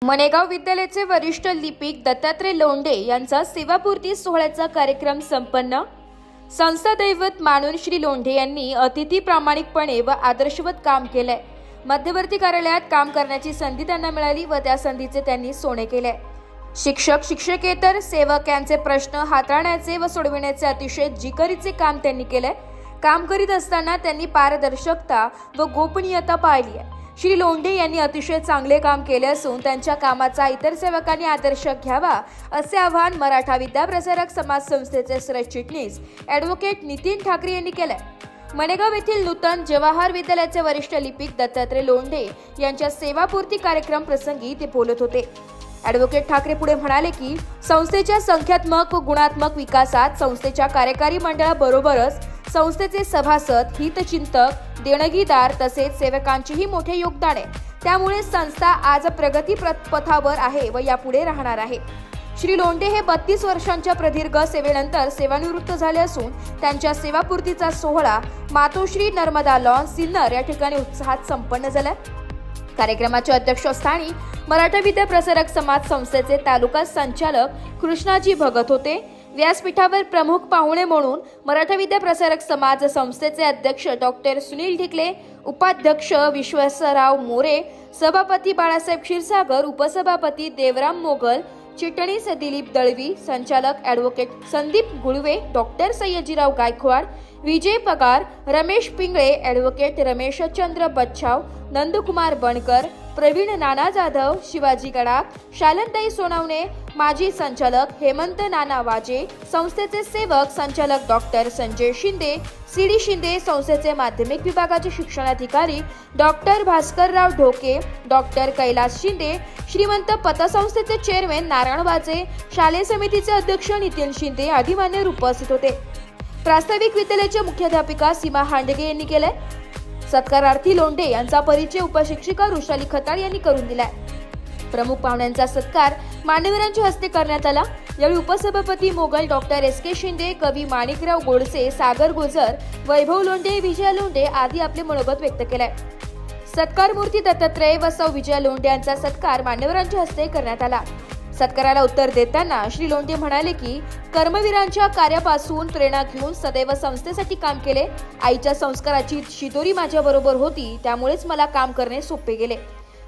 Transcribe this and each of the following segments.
मनेगाव विद्यालयाचे वरिष्ठ लिपिक दत्तात्रय लोंढे यांचा सेवापूर्ती सोहळ्याचा कार्यक्रम संपन्न। संस्था दैवत मानून श्री लोंढे यांनी अतिथी प्रामाणिकपणे व आदर्शवत काम केले। मध्यवर्ती कार्यालयात काम करण्याची संधी त्यांना मिळाली व त्या संधीचे त्यांनी सोने केले। शिक्षक शिक्षकेतर सेवक यांचे प्रश्न हाताळण्याचे व सोडविण्याचे अतिशय जिकिरीचे काम त्यांनी केले। काम करीत असताना त्यांनी पारदर्शकता व गोपनीयता पाळली आहे। श्री लोंढे यांनी अतिशय चांगले काम केले असून त्यांच्या कामाचा इतर सेवकांनी आदर्श घ्यावा असे आवाहन मराठा विद्याप्रसारक समाज संस्थेचे सरचिटणीस ॲडव्होकेट नितीन ठाकरे यांनी केले। मनेगाव येथील नूतन जवाहर विद्यालयाचे वरिष्ठ लिपिक दत्तात्रय लोंढे यांच्या सेवापूर्ती कार्यक्रम प्रसंगी ते बोलत होते। ॲडव्होकेट ठाकरे पुढे म्हणाले की संस्थेच्या संख्यात्मक व गुणात्मक विकासात संस्थेच्या कार्यकारी मंडळाबरोबरच संस्थेचे सभासद, हितचिंतक, देणगीदार तसेच सेवकांचेही मोठे योगदान आहे। त्यामुळे संस्था आज प्रगती पथावर आहे व यापुढे राहणार आहे। श्री लोंढे हे 32 वर्षांच्या प्रदीर्घ सेवेनंतर सेवानिवृत्त झाले असून त्यांच्या सेवापूर्तीचा सोहळा मातोश्री नर्मदा लॉन सिन्नर या ठिकाणी उत्साहात संपन्न झाला। कार्यक्रमाच्या अध्यक्षस्थानी मराठा विद्याप्रसारक समाज संस्थेचे तालुका संचालक कृष्णाजी भगत होते। व्यासपीठावर प्रमुख पाहुणे म्हणून मराठा विद्याप्रसारक समाज संस्थेचे अध्यक्ष डॉक्टर सुनील ढिकले, उपाध्यक्ष विश्वासराव मोरे, सभापती बाळासाहेब क्षीरसागर, उपसभापती देवराम मोगल, चिटणीस दिलीप दळवी, संचालक ॲडव्होकेट संदीप गुळवे, डॉक्टर सय्यदजीराव गायकवाड, विजय पगार, रमेश पिंगळे, ॲडव्होकेट रमेशचंद्र बच्छाव, नंदकुमार बनकर, प्रवीण नाना जाधव, शिवाजी गडाख, शालनताई सोनवणे, माजी संचालक हेमंत नाना वाजे, संस्थेचे सेवक संचालक डॉक्टर संजय शिंदे, सीडी शिंदे, संस्थेचे माध्यमिक विभागाचे शिक्षणाधिकारी डॉक्टर भास्करराव ढोके, डॉक्टर कैलास शिंदे, श्रीमंत पतसंस्थेचे चेअरमॅन नारायण वाजे, शालेय समितीचे अध्यक्ष नितीन शिंदे आदी मान्यवर उपस्थित होते। प्रास्ताविक विद्यालयाच्या मुख्याध्यापिका सीमा हांडगे यांनी केले। सत्कारार्थी लोंढे यांचा परिचय उपशिक्षिका रुशाली खताळ यांनी करून दिलाय। प्रमुख पाहुण्यांचा सत्कार मान्यवरांच्या हस्ते करण्यात आला। यावेळी उपसभापती मोगल, डॉक्टर एस.के. शिंदे, कवी माणिकराव गोडसे, सागर गुजर, वैभव लोंढे, विजया लोंढे आदी आपले मनोगत व्यक्त केले। सत्कार मूर्ती दत्तात्रय व सौ विजया लोंढे यांचा सत्कार मान्यवरांच्या हस्ते करण्यात आला। सत्काराला उत्तर देताना श्री लोंढे म्हणाले की कर्मवीरांच्या कार्यापासून प्रेरणा घेऊन सदैव संस्थेसाठी काम केले। आईच्या संस्काराची शिदोरी माझ्याबरोबर होती, त्यामुळेच मला काम करणे सोपे गेले।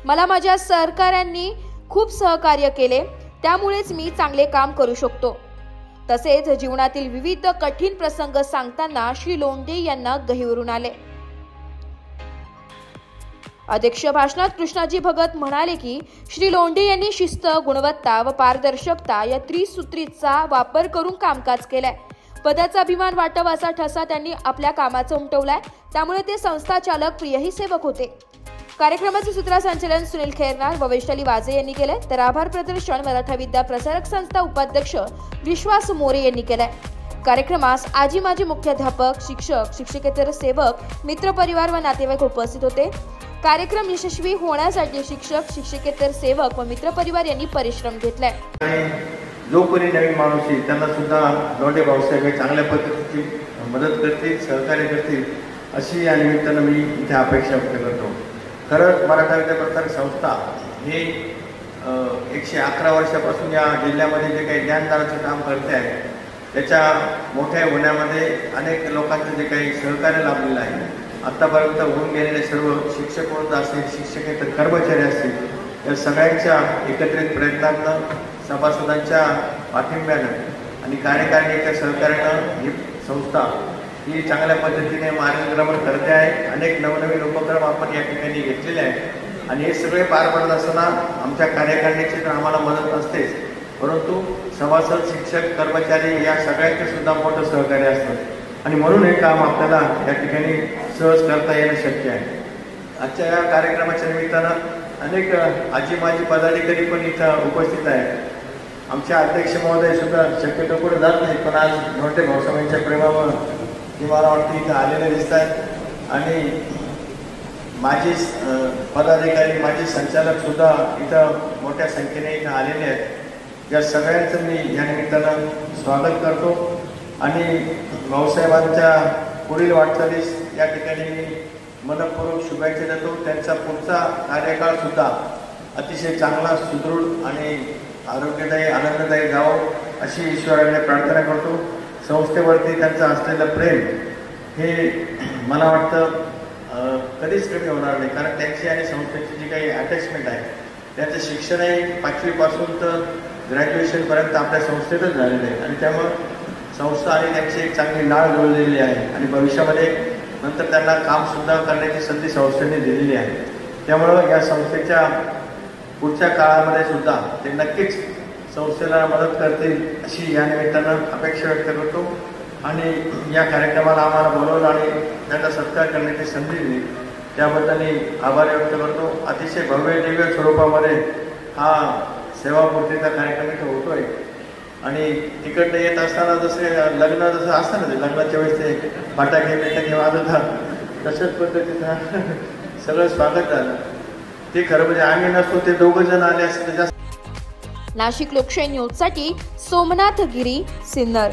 मला माझ्या सहकाऱ्यांनी खूप सहकार्य केले, त्यामुळेच मी चांगले काम करू शकतो। तसेच जीवनातील विविध कठीण प्रसंग सांगताना श्री लोंढे यांना गहिवरून आले। अध्यक्ष भाषणात कृष्णाजी भगत म्हणाले की श्री लोंढे यांनी शिस्त, गुणवत्ता व पारदर्शकता या त्रिसूत्रीचा वापर करून कामकाज केलाय। पदाचा अभिमान वाटावा असा ठसा त्यांनी आपल्या कामाचा उमटवलाय, त्यामुळे ते संस्था चालक प्रियही सेवक होते। कार्यक्रमाचे सूत्रसंचालन सुनील खैरनार व वैशाली वाजे यांनी केले, तर आभार प्रदर्शन मराठा विद्या प्रसारक संस्था उपाध्यक्ष विश्वास मोरे यांनी केले। कार्यक्रमास आजी माजी मुख्याध्यापक, शिक्षक शिक्षकेतर सेवक, मित्रपरिवार व नातेवाईक उपस्थित होते। कार्यक्रम यशस्वी होण्यासाठी शिक्षक शिक्षकेतर सेवक व मित्रपरिवार यांनी परिश्रम घेतले। जो कोणी नवीन माणूस येईल त्यांना सुद्धा लोंढे भाऊसाहेब हे चांगल्या पद्धतीची मदत करतील, सहकार्य करतील अशी या निमित्तानं मी इथे अपेक्षा व्यक्त करतो। खरंच मराठा विद्याप्रसारक संस्था हे 111 वर्षापासून या जिल्ह्यामध्ये जे काही ज्ञानदानाचं काम करते आहे त्याच्या मोठ्या होण्यामध्ये अनेक लोकांचं जे काही सहकार्य लाभलेलं आहे। आत्तापर्यंत होऊन गेलेले सर्व शिक्षक वर्ग असतील, शिक्षकेतर कर्मचारी असतील, या सगळ्यांच्या एकत्रित प्रयत्नांनं, सभासदांच्या पाठिंब्यानं आणि कार्यकारिणीच्या सहकार्यानं ही संस्था ही चांगल्या पद्धतीने मार्गक्रमण करते आहे। अनेक नवनवीन उपक्रम आपण या ठिकाणी घेतलेले आहेत आणि हे सगळे पार पडत असताना आमच्या कार्यकारिणीची तर आम्हाला मदत नसतेच, परंतु सभासद, शिक्षक, कर्मचारी या सगळ्यांचे सुद्धा मोठं सहकार्य असतं आणि म्हणून हे काम आपल्याला या ठिकाणी सहज करता येणं शक्य आहे। आजच्या या कार्यक्रमाच्या निमित्तानं अनेक आजी माजी पदाधिकारी पण इथं उपस्थित आहेत। आमच्या अध्यक्ष महोदय सुद्धा शक्यतो पुढे जात नाहीत, पण आज लोंढे भाऊसाहेबांच्या प्रेमामुळे ते मला वाटतं इथं आलेले दिसत आहेत आणि माजी पदाधिकारी, माजी संचालक सुद्धा इथं मोठ्या संख्येने इथं आलेले आहेत। या सगळ्यांचं मी या निमित्तानं स्वागत करतो आणि भाऊसाहेबांच्या पुढील वाटचालीस या ठिकाणी मी मनपूर्वक शुभेच्छा देतो। त्यांचा पुढचा कार्यकाळ सुद्धा अतिशय चांगला, सुदृढ आणि आरोग्यदायी, आनंददायी जावं अशी ईश्वराकडे प्रार्थना करतो. संस्थेवरती त्यांचं असलेलं प्रेम हे मला वाटतं कधीच कमी होणार नाही, कारण त्यांची आणि संस्थेची जी काही अटॅचमेंट आहे, त्यांचं शिक्षणही 5वी पासून तर ग्रॅज्युएशनपर्यंत आपल्या संस्थेतच झालेलं आहे आणि त्यामुळं संस्था आणि त्यांची एक चांगली नाळ जुळलेली आहे आणि भविष्यामध्ये नंतर त्यांना कामसुद्धा करण्याची संधी संस्थेने दिलेली आहे. त्यामुळं या संस्थेच्या पुढच्या काळामध्ये सुद्धा ते नक्कीच संस्थेला मदत करतील अशी या निमित्तानं अपेक्षा व्यक्त करतो आणि या कार्यक्रमाला आम्हाला बोलवलं आणि त्यांचा सत्कार करण्याची संधी दिली त्याबद्दल आभार व्यक्त करतो. अतिशय भव्य दिव्य स्वरूपामध्ये हा सेवापूर्तीचा कार्यक्रम इथं होतोय आणि तिकडनं येत असताना जसे लग्न जसं असतं ना, ते लग्नाच्या वेळेस ते फटाके वाजवतात तशाच पद्धतीचं सगळं स्वागत झालं. ते खरं म्हणजे आम्ही नसतो, ते दोघं जण आले असते. नाशिक लोकशाही न्यूजसाठी सोमनाथ गिरी, सिन्नर.